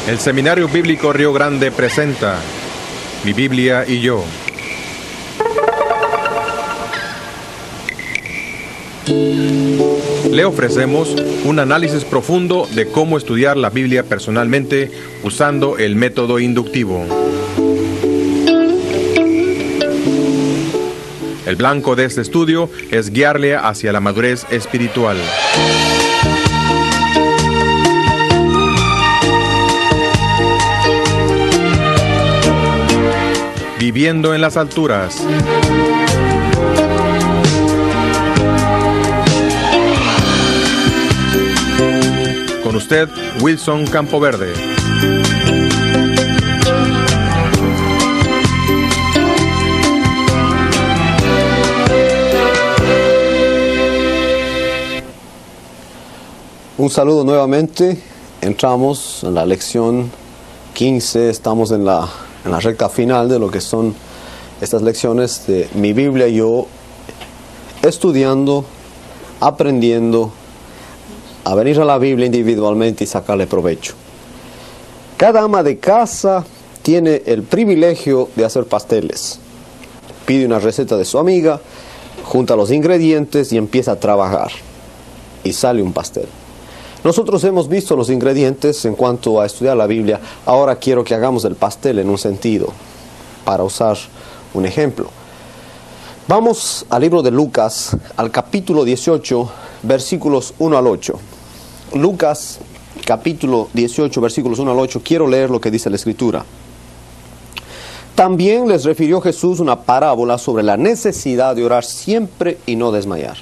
El Seminario Bíblico Río Grande presenta Mi Biblia y yo. Le ofrecemos un análisis profundo de cómo estudiar la Biblia personalmente usando el método inductivo. El blanco de este estudio es guiarle hacia la madurez espiritual. Viviendo en las alturas. Con usted, Wilson Campoverde. Un saludo nuevamente. Entramos en la lección 15. Estamos en la recta final de lo que son estas lecciones de Mi Biblia y yo, estudiando, aprendiendo a venir a la Biblia individualmente y sacarle provecho. Cada ama de casa tiene el privilegio de hacer pasteles. Pide una receta de su amiga, junta los ingredientes y empieza a trabajar. Y sale un pastel. Nosotros hemos visto los ingredientes en cuanto a estudiar la Biblia. Ahora quiero que hagamos el pastel en un sentido, para usar un ejemplo. Vamos al libro de Lucas, al capítulo 18, versículos 1 al 8. Lucas, capítulo 18, versículos 1 al 8. Quiero leer lo que dice la Escritura. También les refirió Jesús una parábola sobre la necesidad de orar siempre y no desmayar,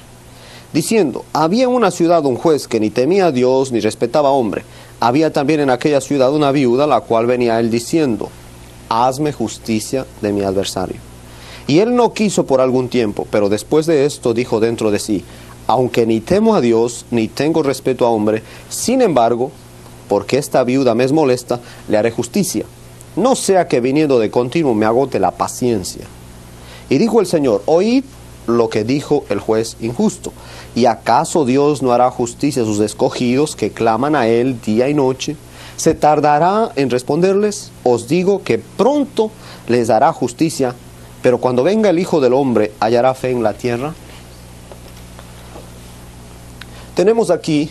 diciendo: había en una ciudad un juez que ni temía a Dios ni respetaba a hombre. Había también en aquella ciudad una viuda, la cual venía a él diciendo: hazme justicia de mi adversario. Y él no quiso por algún tiempo, pero después de esto dijo dentro de sí: aunque ni temo a Dios ni tengo respeto a hombre, sin embargo, porque esta viuda me es molesta, le haré justicia, no sea que viniendo de continuo me agote la paciencia. Y dijo el Señor: oíd lo que dijo el juez injusto. ¿Y acaso Dios no hará justicia a sus escogidos que claman a Él día y noche? ¿Se tardará en responderles? Os digo que pronto les hará justicia, pero cuando venga el Hijo del Hombre, ¿hallará fe en la tierra? Tenemos aquí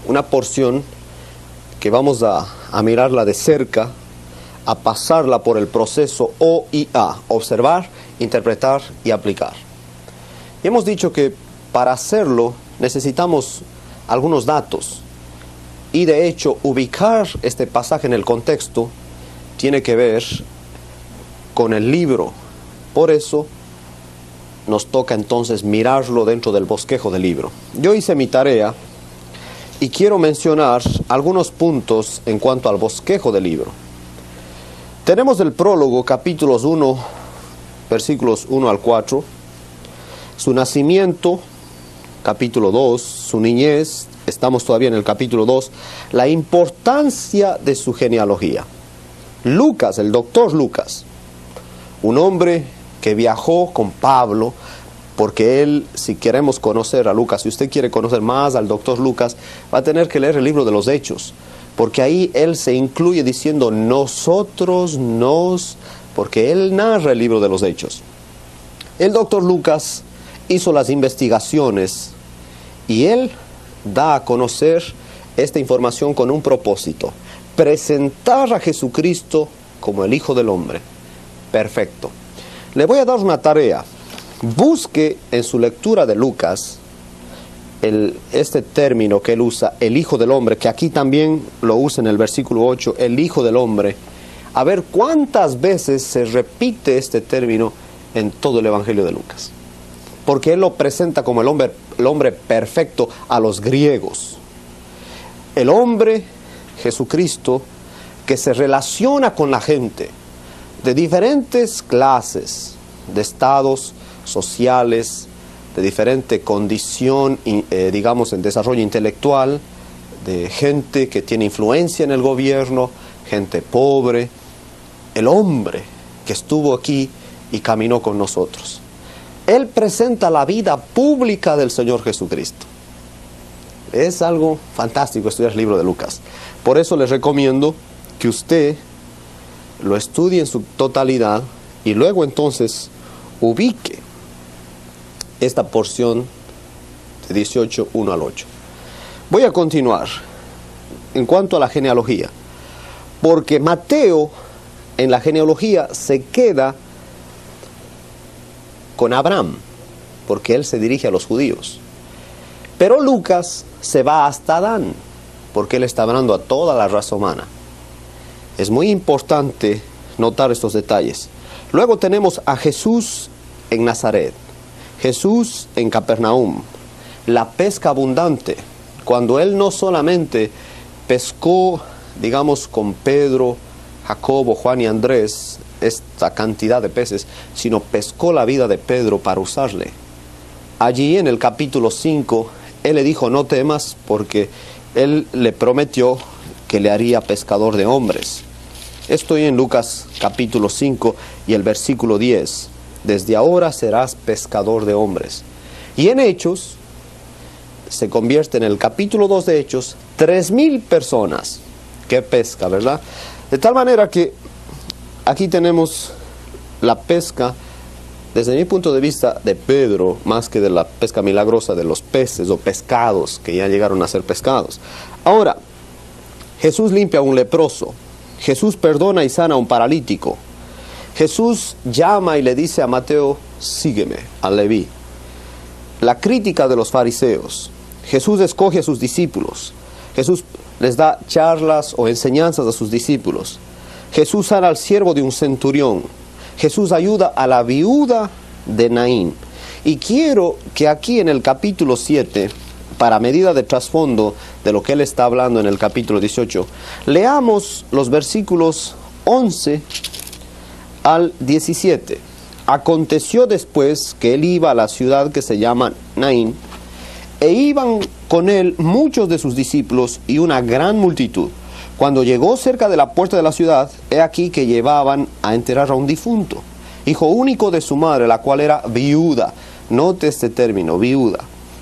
una porción que vamos a mirarla de cerca, a pasarla por el proceso OIA: observar, interpretar y aplicar. Y hemos dicho que para hacerlo necesitamos algunos datos. Y de hecho, ubicar este pasaje en el contexto tiene que ver con el libro. Por eso nos toca entonces mirarlo dentro del bosquejo del libro. Yo hice mi tarea y quiero mencionar algunos puntos en cuanto al bosquejo del libro. Tenemos el prólogo, capítulos 1, versículos 1 al 4. Su nacimiento, capítulo 2, su niñez, estamos todavía en el capítulo 2, la importancia de su genealogía. Lucas, el doctor Lucas, un hombre que viajó con Pablo, porque él, si queremos conocer a Lucas, si usted quiere conocer más al doctor Lucas, va a tener que leer el libro de los Hechos, porque ahí él se incluye diciendo nosotros, nos, porque él narra el libro de los Hechos. El doctor Lucas hizo las investigaciones y él da a conocer esta información con un propósito: presentar a Jesucristo como el Hijo del Hombre. Perfecto. Le voy a dar una tarea. Busque en su lectura de Lucas este término que él usa, el Hijo del Hombre, que aquí también lo usa en el versículo 8, el Hijo del Hombre. A ver cuántas veces se repite este término en todo el Evangelio de Lucas. Porque él lo presenta como el hombre perfecto a los griegos. El hombre, Jesucristo, que se relaciona con la gente de diferentes clases, de estados sociales, de diferente condición, digamos, en desarrollo intelectual, de gente que tiene influencia en el gobierno, gente pobre. El hombre que estuvo aquí y caminó con nosotros. Él presenta la vida pública del Señor Jesucristo. Es algo fantástico estudiar el libro de Lucas. Por eso les recomiendo que usted lo estudie en su totalidad y luego entonces ubique esta porción de 18, 1 al 8. Voy a continuar en cuanto a la genealogía, porque Mateo en la genealogía se queda con Abraham, porque él se dirige a los judíos. Pero Lucas se va hasta Adán, porque él está hablando a toda la raza humana. Es muy importante notar estos detalles. Luego tenemos a Jesús en Nazaret, Jesús en Capernaum, la pesca abundante, cuando él no solamente pescó, digamos, con Pedro, Jacobo, Juan y Andrés, esta cantidad de peces, sino pescó la vida de Pedro para usarle. Allí en el capítulo 5, él le dijo, no temas, porque él le prometió que le haría pescador de hombres. Estoy en Lucas capítulo 5 y el versículo 10. Desde ahora serás pescador de hombres. Y en Hechos, se convierte en el capítulo 2 de Hechos, 3,000 personas que pesca, ¿verdad? De tal manera que aquí tenemos la pesca, desde mi punto de vista, de Pedro, más que de la pesca milagrosa de los peces o pescados que ya llegaron a ser pescados. Ahora, Jesús limpia a un leproso, Jesús perdona y sana a un paralítico, Jesús llama y le dice a Mateo, sígueme, a Leví. La crítica de los fariseos, Jesús escoge a sus discípulos, Jesús les da charlas o enseñanzas a sus discípulos, Jesús sana al siervo de un centurión, Jesús ayuda a la viuda de Naín. Y quiero que aquí en el capítulo 7, para medida de trasfondo de lo que él está hablando en el capítulo 18, leamos los versículos 11 al 17. Aconteció después que él iba a la ciudad que se llama Naín, e iban con él muchos de sus discípulos y una gran multitud. Cuando llegó cerca de la puerta de la ciudad, he aquí que llevaban a enterrar a un difunto, hijo único de su madre, la cual era viuda. Note este término, viuda.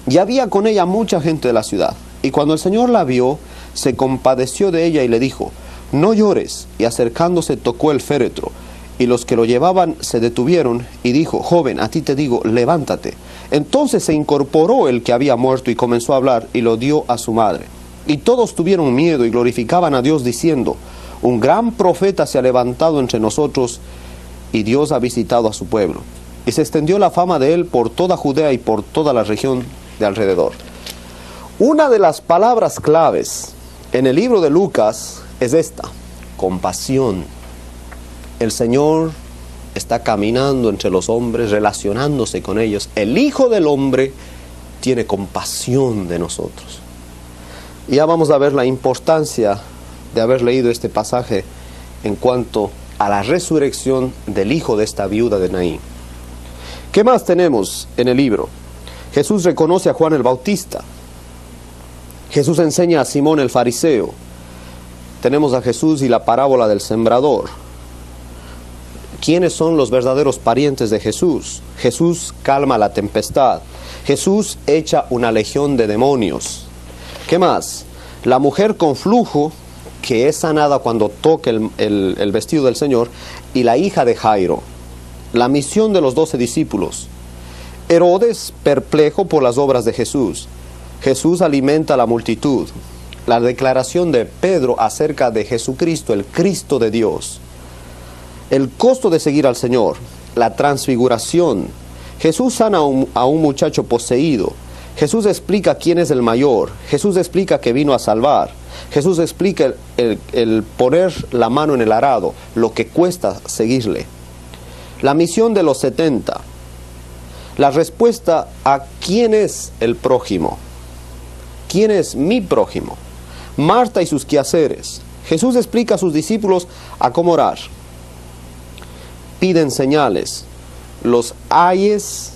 Y había con ella mucha gente de la ciudad. Y cuando el Señor la vio, se compadeció de ella y le dijo, no llores. Y acercándose tocó el féretro. Y los que lo llevaban se detuvieron y dijo, joven, a ti te digo, levántate. Entonces se incorporó el que había muerto y comenzó a hablar y lo dio a su madre. Y todos tuvieron miedo y glorificaban a Dios diciendo, un gran profeta se ha levantado entre nosotros y Dios ha visitado a su pueblo. Y se extendió la fama de él por toda Judea y por toda la región de alrededor. Una de las palabras claves en el libro de Lucas es esta, compasión. El Señor está caminando entre los hombres, relacionándose con ellos. El Hijo del Hombre tiene compasión de nosotros. Y ya vamos a ver la importancia de haber leído este pasaje en cuanto a la resurrección del hijo de esta viuda de Naín. ¿Qué más tenemos en el libro? Jesús reconoce a Juan el Bautista. Jesús enseña a Simón el fariseo. Tenemos a Jesús y la parábola del sembrador. ¿Quiénes son los verdaderos parientes de Jesús? Jesús calma la tempestad. Jesús echa una legión de demonios. ¿Qué más? La mujer con flujo, que es sanada cuando toca el vestido del Señor, y la hija de Jairo. La misión de los 12 discípulos. Herodes perplejo por las obras de Jesús. Jesús alimenta a la multitud. La declaración de Pedro acerca de Jesucristo, el Cristo de Dios. El costo de seguir al Señor. La transfiguración. Jesús sana a un muchacho poseído. Jesús explica quién es el mayor. Jesús explica que vino a salvar. Jesús explica el poner la mano en el arado, lo que cuesta seguirle. La misión de los 70. La respuesta a quién es el prójimo. ¿Quién es mi prójimo? Marta y sus quehaceres. Jesús explica a sus discípulos a cómo orar. Piden señales. Los ayes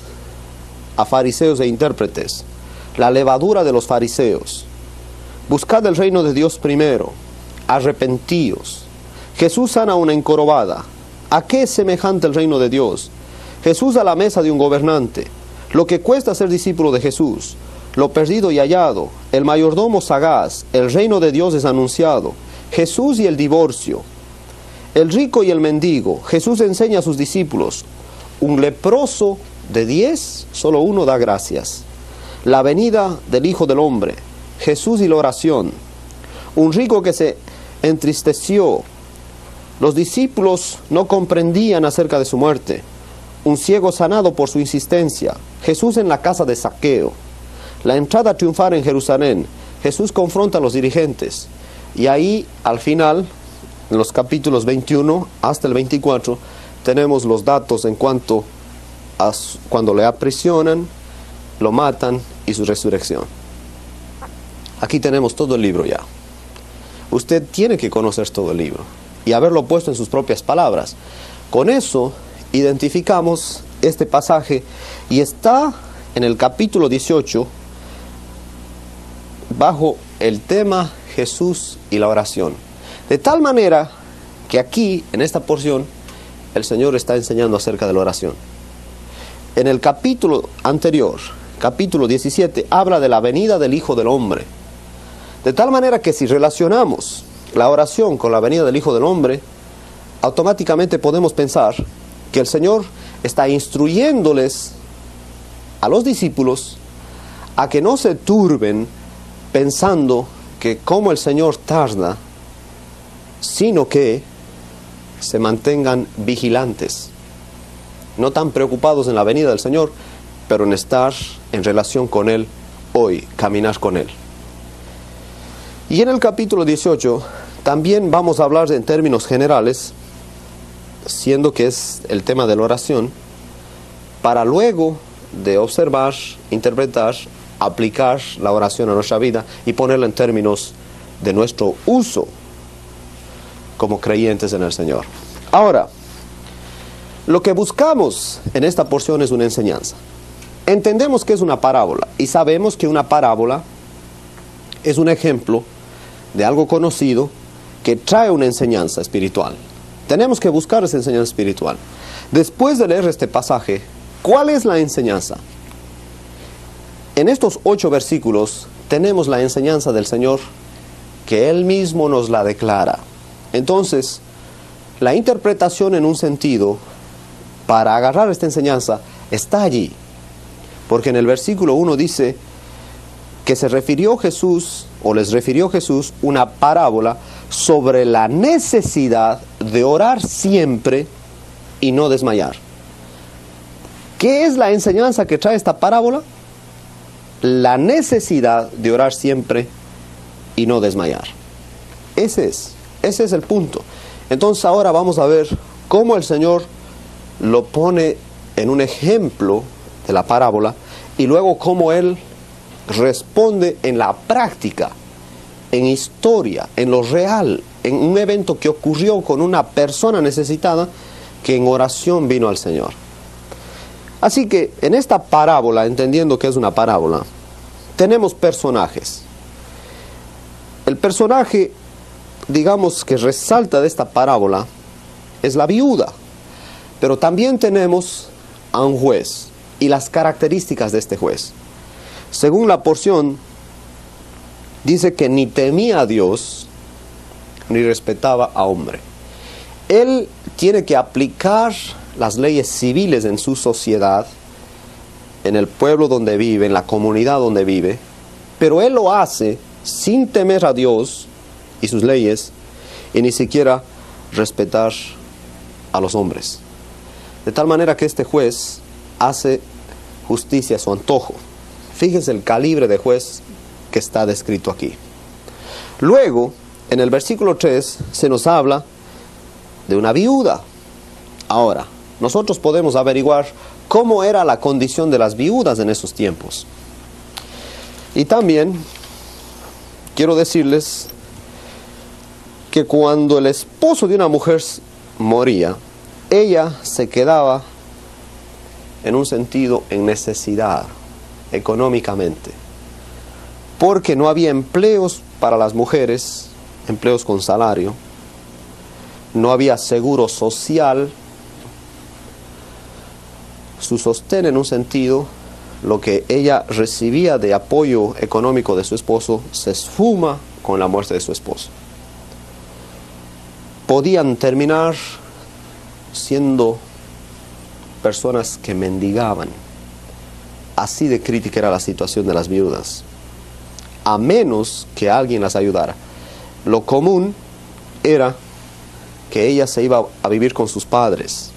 a fariseos e intérpretes. La levadura de los fariseos. Buscad el reino de Dios primero. Arrepentíos. Jesús sana una encorvada. ¿A qué es semejante el reino de Dios? Jesús a la mesa de un gobernante. Lo que cuesta ser discípulo de Jesús. 'Lo perdido y hallado', el mayordomo sagaz, el reino de Dios es anunciado. ¿Qué más? La misión de los 70. La respuesta a quién es el prójimo. ¿Quién es mi prójimo? Marta y sus quehaceres. Jesús explica a sus discípulos a cómo orar. Piden señales. Los ayes a fariseos e intérpretes. La levadura de los fariseos. Jesús sana una encorvada. ¿A qué es semejante el reino de Dios? Jesús a la mesa de un gobernante. Lo que cuesta ser discípulo de Jesús. Lo perdido y hallado, el mayordomo sagaz, el reino de Dios es anunciado. Jesús y el divorcio. El rico y el mendigo. Jesús enseña a sus discípulos. Un leproso de 10, solo uno da gracias. La venida del Hijo del Hombre. Jesús y la oración. Un rico que se entristeció. Los discípulos no comprendían acerca de su muerte. Un ciego sanado por su insistencia. Jesús en la casa de Zaqueo. La entrada triunfal en Jerusalén. Jesús confronta a los dirigentes. Y ahí, al final, en los capítulos 21 hasta el 24, tenemos los datos en cuanto a cuando le aprisionan, lo matan y su resurrección. Aquí tenemos todo el libro ya. Usted tiene que conocer todo el libro y haberlo puesto en sus propias palabras. Con eso identificamos este pasaje y está en el capítulo 18 bajo el tema Jesús y la oración. De tal manera que aquí, en esta porción, el Señor está enseñando acerca de la oración. En el capítulo anterior, capítulo 17, habla de la venida del Hijo del Hombre. De tal manera que si relacionamos la oración con la venida del Hijo del Hombre, automáticamente podemos pensar que el Señor está instruyéndoles a los discípulos a que no se turben pensando que como el Señor tarda, sino que se mantengan vigilantes, no tan preocupados en la venida del Señor, pero en estar en relación con Él hoy, caminar con Él. Y en el capítulo 18 también vamos a hablar en términos generales, siendo que es el tema de la oración, para luego de observar, interpretar, aplicar la oración a nuestra vida y ponerla en términos de nuestro uso como creyentes en el Señor. Ahora, lo que buscamos en esta porción es una enseñanza. Entendemos que es una parábola y sabemos que una parábola es un ejemplo de algo conocido que trae una enseñanza espiritual. Tenemos que buscar esa enseñanza espiritual. Después de leer este pasaje, ¿cuál es la enseñanza? En estos 8 versículos tenemos la enseñanza del Señor que Él mismo nos la declara. Entonces, la interpretación en un sentido para agarrar esta enseñanza está allí. Porque en el versículo 1 dice que se refirió Jesús, o les refirió Jesús, una parábola sobre la necesidad de orar siempre y no desmayar. ¿Qué es la enseñanza que trae esta parábola? La necesidad de orar siempre y no desmayar. Ese es el punto. Entonces ahora vamos a ver cómo el Señor lo pone en un ejemplo de la parábola y luego cómo Él responde en la práctica, en historia, en lo real, en un evento que ocurrió con una persona necesitada que en oración vino al Señor. Así que en esta parábola, entendiendo que es una parábola, tenemos personajes. El personaje, digamos, que resalta de esta parábola es la viuda, pero también tenemos a un juez y las características de este juez. Según la porción, dice que ni temía a Dios ni respetaba a hombre. Él tiene que aplicar las leyes civiles en su sociedad, en el pueblo donde vive, en la comunidad donde vive, pero él lo hace sin temer a Dios y sus leyes, y ni siquiera respetar a los hombres. De tal manera que este juez hace justicia a su antojo. Fíjense el calibre de juez que está descrito aquí. Luego, en el versículo 3, se nos habla de una viuda. Ahora, nosotros podemos averiguar cómo era la condición de las viudas en esos tiempos. Y también quiero decirles que cuando el esposo de una mujer moría, ella se quedaba en un sentido en necesidad económicamente, porque no había empleos para las mujeres, empleos con salario, no había seguro social, su sostén en un sentido, lo que ella recibía de apoyo económico de su esposo se esfuma con la muerte de su esposo. podían terminar siendo personas que mendigaban. Así de crítica era la situación de las viudas, a menos que alguien las ayudara. Lo común era que ella se iba a vivir con sus padres.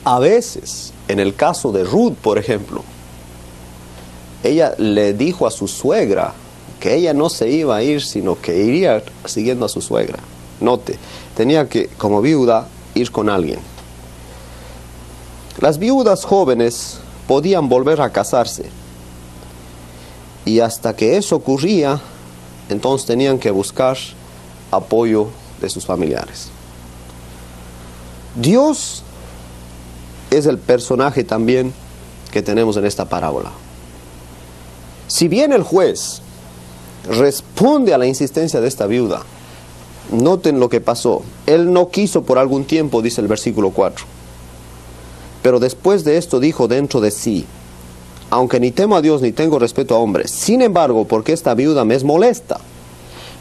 A veces, en el caso de Ruth, por ejemplo, ella le dijo a su suegra que ella no se iba a ir, sino que iría siguiendo a su suegra. Note, tenía que, como viuda, ir con alguien. Las viudas jóvenes podían volver a casarse, y hasta que eso ocurría, entonces tenían que buscar apoyo de sus familiares. Dios es el personaje también que tenemos en esta parábola. Si bien el juez responde a la insistencia de esta viuda, noten lo que pasó. Él no quiso por algún tiempo, dice el versículo 4. Pero después de esto dijo dentro de sí: aunque ni temo a Dios ni tengo respeto a hombres, sin embargo, porque esta viuda me es molesta.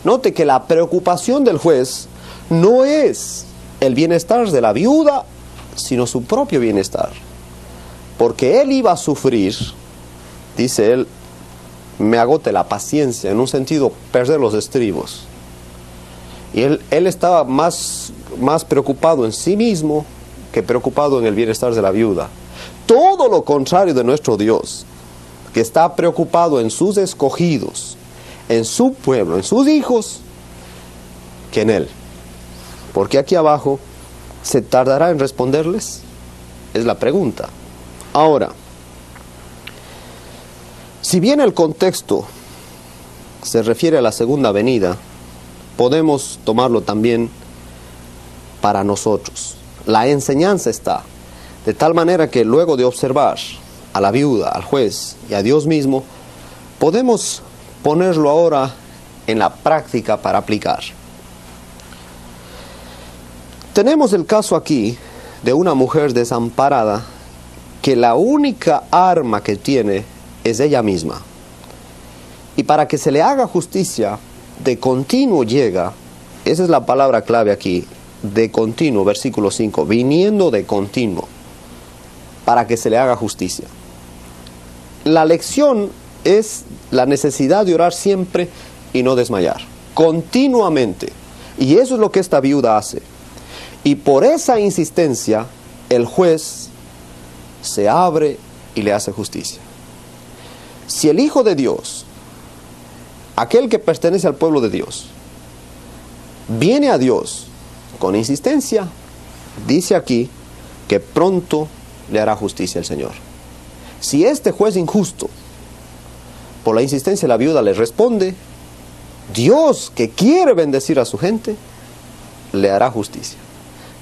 Note que la preocupación del juez no es el bienestar de la viuda, sino su propio bienestar. Porque él iba a sufrir, dice él, me agote la paciencia, en un sentido, perder los estribos. Y él estaba más preocupado en sí mismo que preocupado en el bienestar de la viuda. Todo lo contrario de nuestro Dios, que está preocupado en sus escogidos, en su pueblo, en sus hijos, que en él. Porque aquí abajo, ¿se tardará en responderles? Es la pregunta. Ahora, si bien el contexto se refiere a la segunda venida, podemos tomarlo también para nosotros. La enseñanza está de tal manera que luego de observar a la viuda, al juez y a Dios mismo, podemos ponerlo ahora en la práctica para aplicar. Tenemos el caso aquí de una mujer desamparada que la única arma que tiene es ella misma. Y para que se le haga justicia, de continuo llega, esa es la palabra clave aquí, de continuo, versículo 5, viniendo de continuo, para que se le haga justicia. La lección es la necesidad de orar siempre y no desmayar, continuamente. Y eso es lo que esta viuda hace. Y por esa insistencia, el juez se abre y le hace justicia. Si el Hijo de Dios, aquel que pertenece al pueblo de Dios, viene a Dios con insistencia, dice aquí que pronto le hará justicia el Señor. Si este juez injusto, por la insistencia de la viuda, le responde, Dios, que quiere bendecir a su gente, le hará justicia.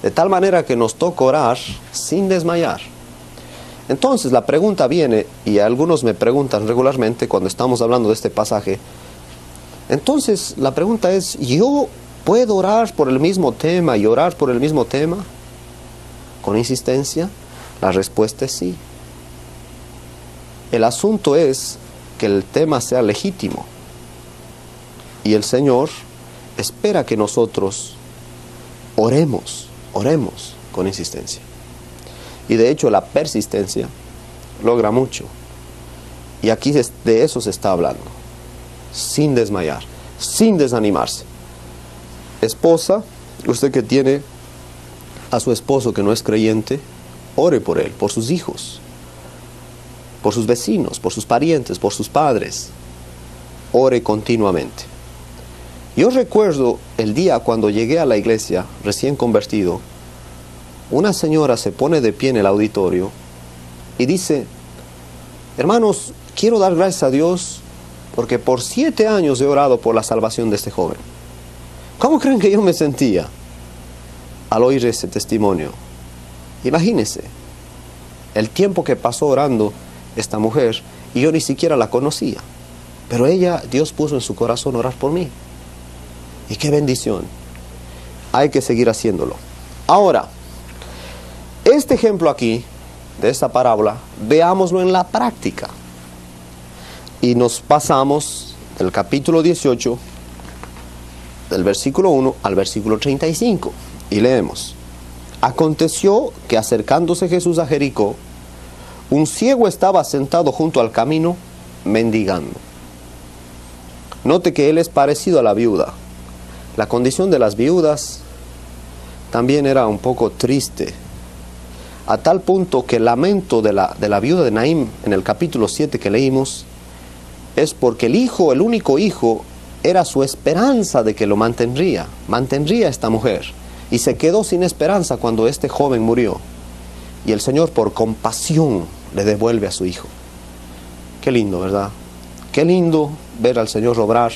De tal manera que nos toca orar sin desmayar. Entonces la pregunta viene, y algunos me preguntan regularmente cuando estamos hablando de este pasaje, entonces la pregunta es, ¿yo puedo orar por el mismo tema y orar por el mismo tema con insistencia? La respuesta es sí. El asunto es que el tema sea legítimo. Y el Señor espera que nosotros oremos con insistencia. Y de hecho la persistencia logra mucho. Y aquí de eso se está hablando. Sin desmayar, sin desanimarse. Esposa, usted que tiene a su esposo que no es creyente, ore por él, por sus hijos, por sus vecinos, por sus parientes, por sus padres. Ore continuamente. Yo recuerdo el día cuando llegué a la iglesia, recién convertido, una señora se pone de pie en el auditorio y dice, hermanos, quiero dar gracias a Dios porque por 7 años he orado por la salvación de este joven. ¿Cómo creen que yo me sentía al oír ese testimonio? Imagínense el tiempo que pasó orando esta mujer y yo ni siquiera la conocía. Pero ella, Dios puso en su corazón orar por mí. Y qué bendición. Hay que seguir haciéndolo. Ahora, este ejemplo aquí, de esta parábola, veámoslo en la práctica. Y nos pasamos del capítulo 18 del versículo 1 al versículo 35. Y leemos: Aconteció que acercándose Jesús a Jericó, un ciego estaba sentado junto al camino, mendigando. Note que él es parecido a la viuda. La condición de las viudas también era un poco triste, a tal punto que el lamento de la viuda de Naín en el capítulo 7 que leímos es porque el único hijo, era su esperanza de que lo mantendría esta mujer, y se quedó sin esperanza cuando este joven murió, y el Señor por compasión le devuelve a su hijo. Qué lindo, ¿verdad? Qué lindo ver al Señor obrar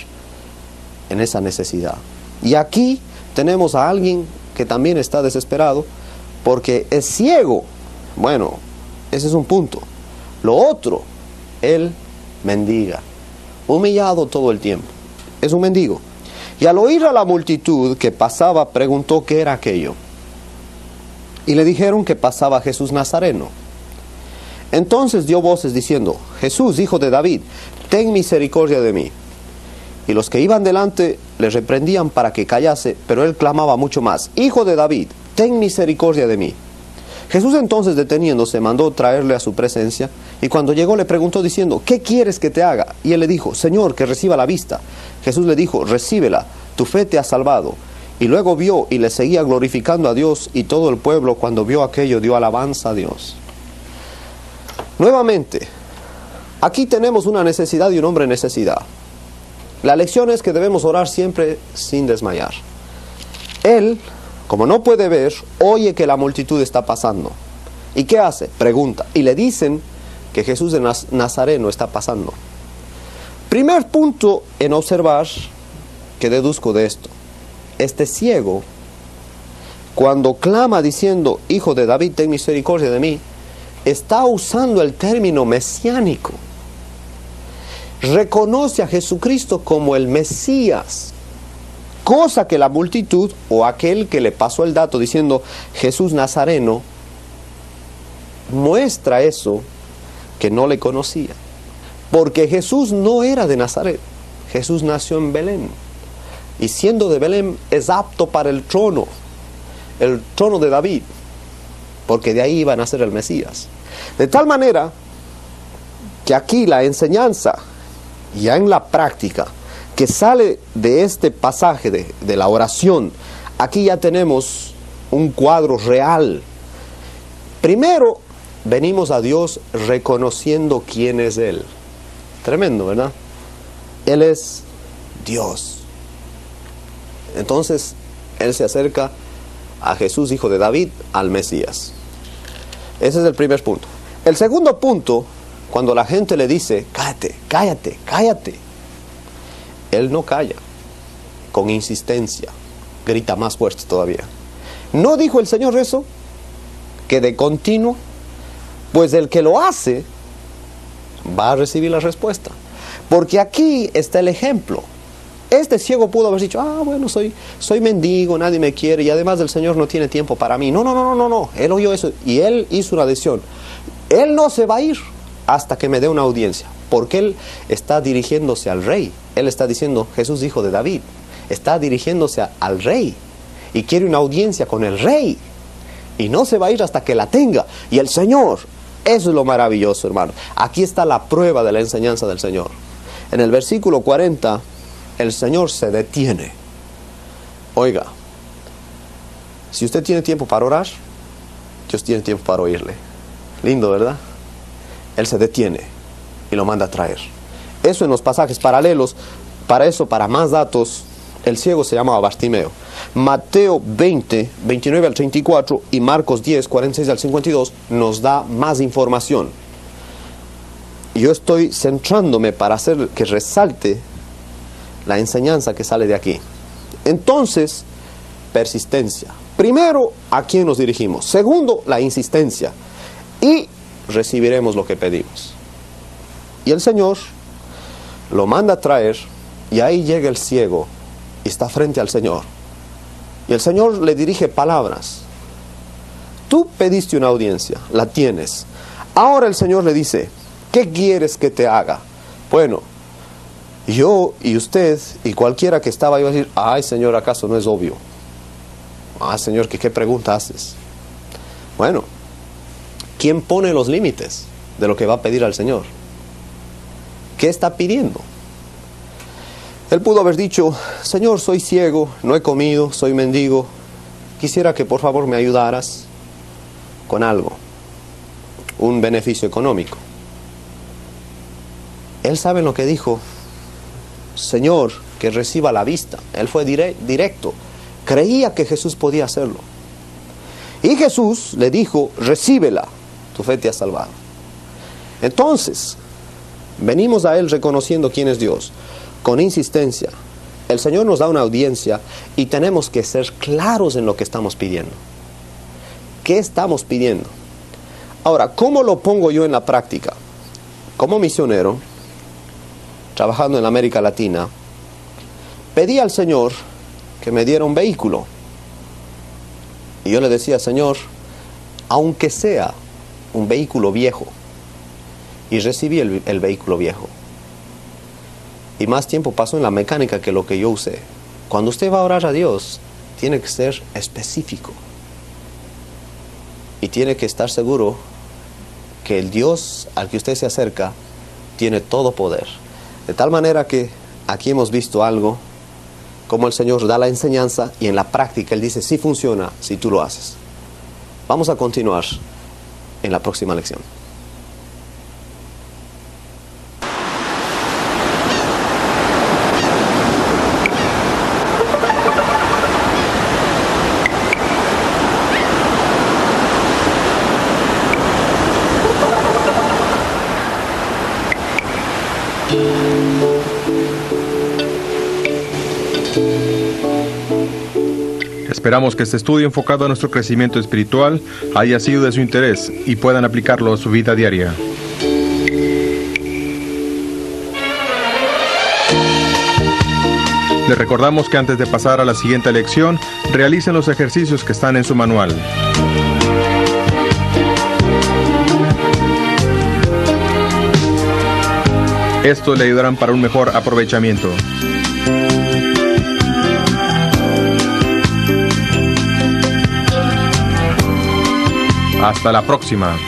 en esa necesidad. Y aquí tenemos a alguien que también está desesperado porque es ciego. Bueno, ese es un punto. Lo otro, él mendiga, humillado todo el tiempo. Es un mendigo. Y al oír a la multitud que pasaba, preguntó qué era aquello. Y le dijeron que pasaba Jesús Nazareno. Entonces dio voces diciendo: Jesús, hijo de David, ten misericordia de mí. Y los que iban delante le reprendían para que callase, pero él clamaba mucho más: Hijo de David, ten misericordia de mí. Jesús entonces, deteniéndose, mandó traerle a su presencia, y cuando llegó le preguntó diciendo: ¿qué quieres que te haga? Y él le dijo: Señor, que reciba la vista. Jesús le dijo: recíbela, tu fe te ha salvado. Y luego vio y le seguía glorificando a Dios, y todo el pueblo, cuando vio aquello, dio alabanza a Dios. Nuevamente, aquí tenemos una necesidad y un hombre en necesidad. La lección es que debemos orar siempre sin desmayar. Él, como no puede ver, oye que la multitud está pasando. ¿Y qué hace? Pregunta. Y le dicen que Jesús de Nazareno está pasando. Primer punto en observar que deduzco de esto: este ciego, cuando clama diciendo: Hijo de David, ten misericordia de mí, está usando el término mesiánico. Reconoce a Jesucristo como el Mesías, cosa que la multitud o aquel que le pasó el dato diciendo Jesús Nazareno muestra eso, que no le conocía, porque Jesús no era de Nazaret. Jesús nació en Belén, y siendo de Belén es apto para el trono de David, porque de ahí iba a nacer el Mesías. De tal manera que aquí la enseñanza, ya en la práctica, que sale de este pasaje de la oración, aquí ya tenemos un cuadro real. Primero, venimos a Dios reconociendo quién es Él. Tremendo, ¿verdad? Él es Dios. Entonces, Él se acerca a Jesús, hijo de David, al Mesías. Ese es el primer punto. El segundo punto, cuando la gente le dice: cállate, cállate, cállate, Él no calla, con insistencia, grita más fuerte todavía. ¿No dijo el Señor eso? Que de continuo, pues el que lo hace va a recibir la respuesta. Porque aquí está el ejemplo. Este ciego pudo haber dicho: bueno, soy mendigo, nadie me quiere, y además el Señor no tiene tiempo para mí. No. Él oyó eso y él hizo una decisión. Él no se va a ir hasta que me dé una audiencia, porque él está dirigiéndose al rey. Él está diciendo: Jesús, hijo de David, está dirigiéndose al rey y quiere una audiencia con el rey, y no se va a ir hasta que la tenga. Y el Señor, eso es lo maravilloso, hermano. Aquí está la prueba de la enseñanza del Señor. En el versículo 40, el Señor se detiene. Oiga, si usted tiene tiempo para orar, Dios tiene tiempo para oírle. Lindo, ¿verdad? Él se detiene y lo manda a traer. Eso en los pasajes paralelos. Para más datos, el ciego se llamaba Bartimeo. Mateo 20, 29 al 34 y Marcos 10, 46 al 52 nos da más información. Yo estoy centrándome para hacer que resalte la enseñanza que sale de aquí. Entonces, persistencia. Primero, ¿a quién nos dirigimos? Segundo, la insistencia. Y recibiremos lo que pedimos. Y el Señor lo manda a traer, y ahí llega el ciego y está frente al Señor. Y el Señor le dirige palabras. Tú pediste una audiencia, la tienes. Ahora el Señor le dice: ¿qué quieres que te haga? Bueno, Yo y usted y cualquiera que estaba iba a decir, ay Señor, ¿acaso no es obvio? Ah, Señor, ¿qué pregunta haces? Bueno, ¿quién pone los límites de lo que va a pedir al Señor? ¿Qué está pidiendo? Él pudo haber dicho, Señor, soy ciego, no he comido, soy mendigo, quisiera que por favor me ayudaras con algo, un beneficio económico. Él sabe lo que dijo, Señor, que reciba la vista. Él fue directo, creía que Jesús podía hacerlo. Y Jesús le dijo, recíbela, tu fe te ha salvado. Entonces, venimos a Él reconociendo quién es Dios, con insistencia. El Señor nos da una audiencia y tenemos que ser claros en lo que estamos pidiendo. ¿Qué estamos pidiendo? Ahora, ¿cómo lo pongo yo en la práctica? Como misionero, trabajando en América Latina, pedí al Señor que me diera un vehículo. Y yo le decía, Señor, aunque sea un vehículo viejo, y recibí el vehículo viejo. Y más tiempo pasó en la mecánica que lo que yo usé. Cuando usted va a orar a Dios, tiene que ser específico. Y tiene que estar seguro que el Dios al que usted se acerca tiene todo poder. De tal manera que aquí hemos visto algo, como el Señor da la enseñanza y en la práctica Él dice, sí funciona si tú lo haces. Vamos a continuar en la próxima lección. Esperamos que este estudio enfocado a nuestro crecimiento espiritual haya sido de su interés y puedan aplicarlo a su vida diaria. Les recordamos que antes de pasar a la siguiente lección, realicen los ejercicios que están en su manual. Estos le ayudarán para un mejor aprovechamiento. Hasta la próxima.